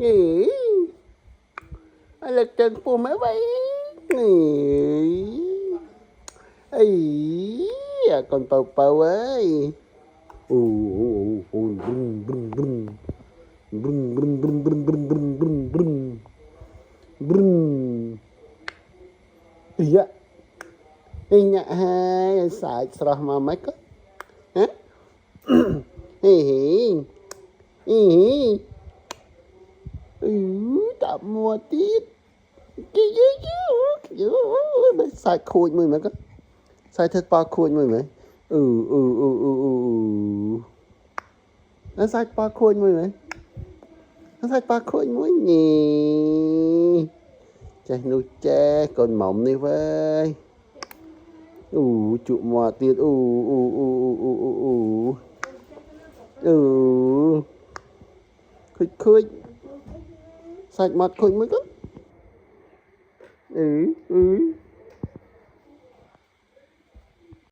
nghỉ ai là chân phù mấy vậy nghỉ ấy con bầu bầu ơi brum brum brum brum brum brum brum brum brum brum brum brum iya inya hai sai serah mama kok hả hi hi tạm mua tít sai khui mày mày có sai thật ba khui mày mày nó sai ba khui mày mày nó sai ba khui mày nhỉ chạy nuôi che còn mỏng đi với trụ mò tiệt khui khui sạch mặt khui mới có